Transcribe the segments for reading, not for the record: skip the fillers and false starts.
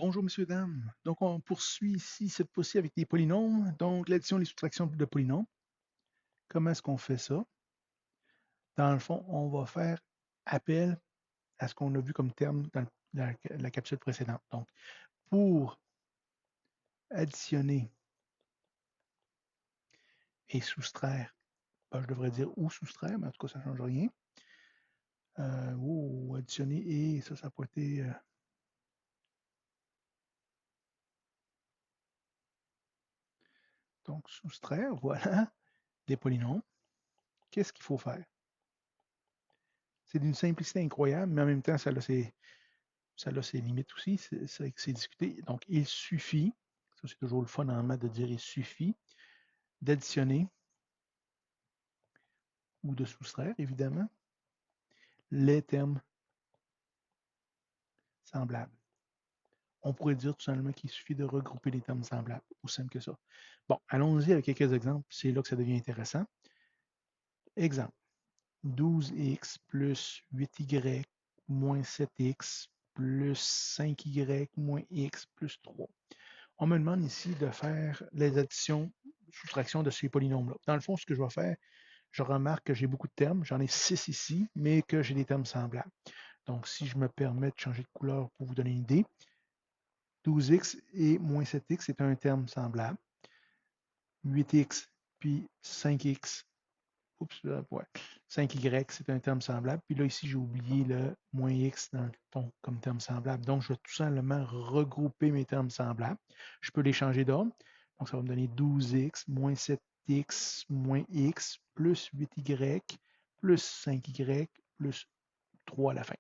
Bonjour, messieurs, dames. Donc, on poursuit ici, cette fois-ci, avec les polynômes. Donc, l'addition et les soustractions de polynômes. Comment est-ce qu'on fait ça? Dans le fond, on va faire appel à ce qu'on a vu comme terme dans la capsule précédente. Donc, pour additionner et soustraire, je devrais dire ou soustraire, mais en tout cas, ça ne change rien. Ou additionner et ça peut être donc soustraire, voilà, des polynômes. Qu'est-ce qu'il faut faire? C'est d'une simplicité incroyable, mais en même temps, ça a ses limites aussi, c'est discuté. Donc, il suffit, ça c'est toujours le fun en maths de dire il suffit, d'additionner ou de soustraire, évidemment, les termes semblables. On pourrait dire tout simplement qu'il suffit de regrouper les termes semblables, aussi simple que ça. Bon, allons-y avec quelques exemples, c'est là que ça devient intéressant. Exemple, 12x plus 8y moins 7x plus 5y moins x plus 3. On me demande ici de faire les additions, soustractions de ces polynômes-là. Dans le fond, ce que je vais faire, je remarque que j'ai beaucoup de termes, j'en ai 6 ici, mais que j'ai des termes semblables. Donc, si je me permets de changer de couleur pour vous donner une idée, 12x et moins 7x, c'est un terme semblable. 8x puis 5x, oups, ouais, 5y, c'est un terme semblable. Puis là, ici, j'ai oublié le moins x dans le fond comme terme semblable. Donc, je vais tout simplement regrouper mes termes semblables. Je peux les changer d'ordre. Donc, ça va me donner 12x moins 7x moins x plus 8y plus 5y plus 3 à la fin.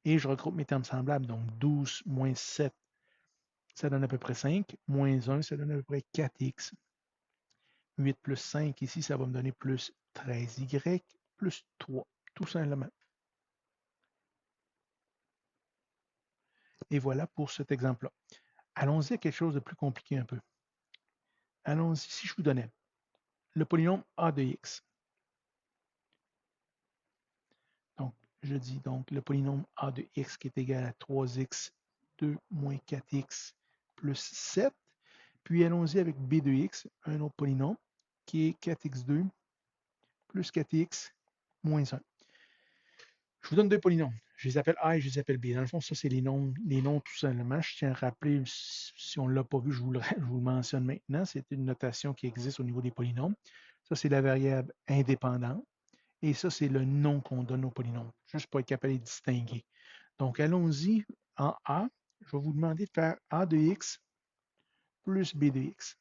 Et je regroupe mes termes semblables. Donc, 12 moins 7, ça donne à peu près 5. Moins 1, ça donne à peu près 4x. 8 plus 5, ici, ça va me donner plus 13y plus 3, tout simplement. Et voilà pour cet exemple-là. Allons-y à quelque chose de plus compliqué un peu. Allons-y, si je vous donnais le polynôme a de x. Donc, je dis donc le polynôme a de x qui est égal à 3x2 moins 4x plus 7. Puis allons-y avec b de x, un autre polynôme, qui est 4x2 plus 4x moins 1. Je vous donne deux polynômes. Je les appelle A et je les appelle B. Dans le fond, ça, c'est les noms tout simplement. Je tiens à rappeler, si on ne l'a pas vu, je vous le mentionne maintenant. C'est une notation qui existe au niveau des polynômes. Ça, c'est la variable indépendante. Et ça, c'est le nom qu'on donne aux polynômes, juste pour être capable de les distinguer. Donc, allons-y en A. Je vais vous demander de faire A de x plus B de x.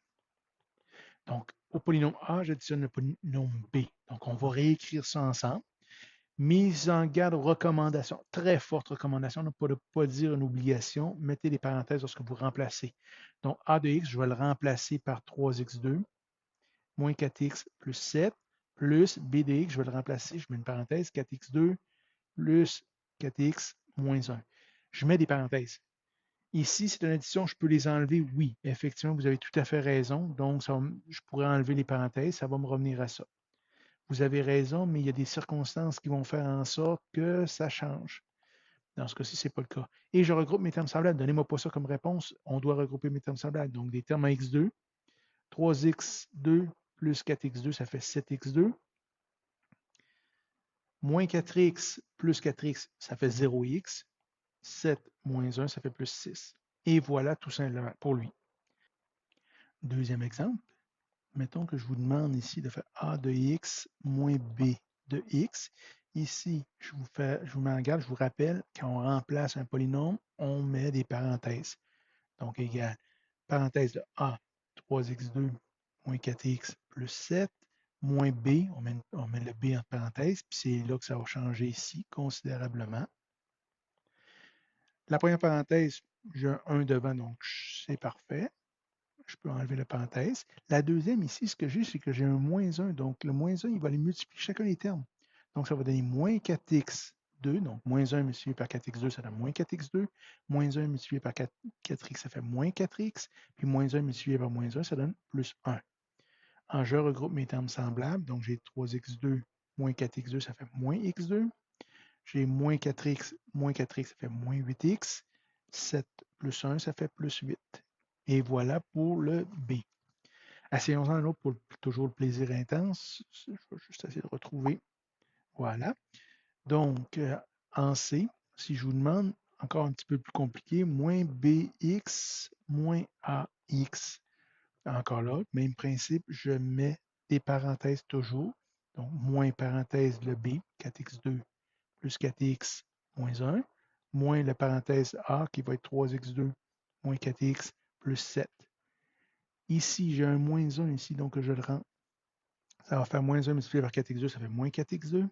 Donc, au polynôme A, j'additionne le polynôme B. Donc, on va réécrire ça ensemble. Mise en garde, recommandation, très forte recommandation, ne pas dire une obligation. Mettez des parenthèses lorsque vous remplacez. Donc, a de x, je vais le remplacer par 3x2, moins 4x plus 7, plus b de x, je vais le remplacer, je mets une parenthèse, 4x2 plus 4x moins 1. Je mets des parenthèses. Ici, c'est une addition, je peux les enlever, oui. Effectivement, vous avez tout à fait raison. Donc, je pourrais enlever les parenthèses, ça va me revenir à ça. Vous avez raison, mais il y a des circonstances qui vont faire en sorte que ça change. Dans ce cas-ci, ce n'est pas le cas. Et je regroupe mes termes semblables. Donnez-moi pas ça comme réponse. On doit regrouper mes termes semblables. Donc, des termes à x2. 3x2 plus 4x2, ça fait 7x2. Moins 4x plus 4x, ça fait 0x. 7 moins 1, ça fait plus 6. Et voilà tout simplement pour lui. Deuxième exemple. Mettons que je vous demande ici de faire a de x moins b de x. Ici, je vous mets en garde, je vous rappelle, quand on remplace un polynôme, on met des parenthèses. Donc, égal, parenthèse de a, 3x2 moins 4x plus 7, moins b, on met le b entre parenthèses, puis c'est là que ça va changer ici considérablement. La première parenthèse, j'ai un 1 devant, donc c'est parfait. Je peux enlever la parenthèse. La deuxième ici, ce que j'ai, c'est que j'ai un moins 1. Donc, le moins 1, il va aller multiplier chacun des termes. Donc, ça va donner moins 4x2. Donc, moins 1 multiplié par 4x2, ça donne moins 4x2. Moins 1 multiplié par 4x, ça fait moins 4x. Puis, moins 1 multiplié par moins 1, ça donne plus 1. En je regroupe mes termes semblables. Donc, j'ai 3x2 moins 4x2, ça fait moins x2. J'ai moins 4x, ça fait moins 8x. 7 plus 1, ça fait plus 8. Et voilà pour le B. Essayons-en un autre pour toujours le plaisir intense. Je vais juste essayer de retrouver. Voilà. Donc, en C, si je vous demande, encore un petit peu plus compliqué, moins BX moins AX. Encore là, même principe, je mets des parenthèses toujours. Donc, moins parenthèse le B, 4x2 plus 4x moins 1, moins la parenthèse A qui va être 3x2 moins 4x plus 7. Ici, j'ai un moins 1 ici, donc je le rends. Ça va faire moins 1 multiplié par 4x2, ça fait moins 4x2.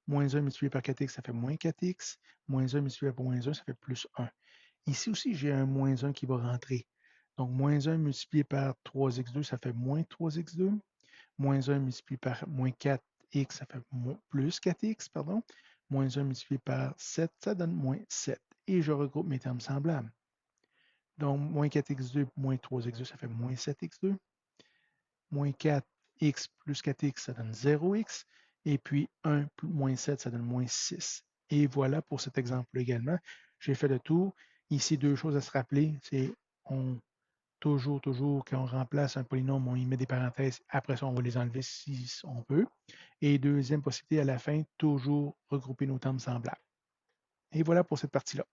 Moins 1 multiplié par 4x, ça fait moins 4x. Moins 1 multiplié par moins 1, ça fait plus 1. Ici aussi, j'ai un moins 1 qui va rentrer. Donc, moins 1 multiplié par 3x2, ça fait moins 3x2. Moins 1 multiplié par moins 4x, ça fait plus 4x, pardon. Moins 1 multiplié par 7, ça donne moins 7. Et je regroupe mes termes semblables. Donc, moins 4x2 moins 3x2, ça fait moins 7x2. Moins 4x plus 4x, ça donne 0x. Et puis 1 moins 7, ça donne moins 6. Et voilà pour cet exemple également. J'ai fait le tour. Ici, deux choses à se rappeler. C'est toujours, quand on remplace un polynôme, on y met des parenthèses. Après ça, on va les enlever si on peut. Et deuxième possibilité, à la fin, toujours regrouper nos termes semblables. Et voilà pour cette partie-là.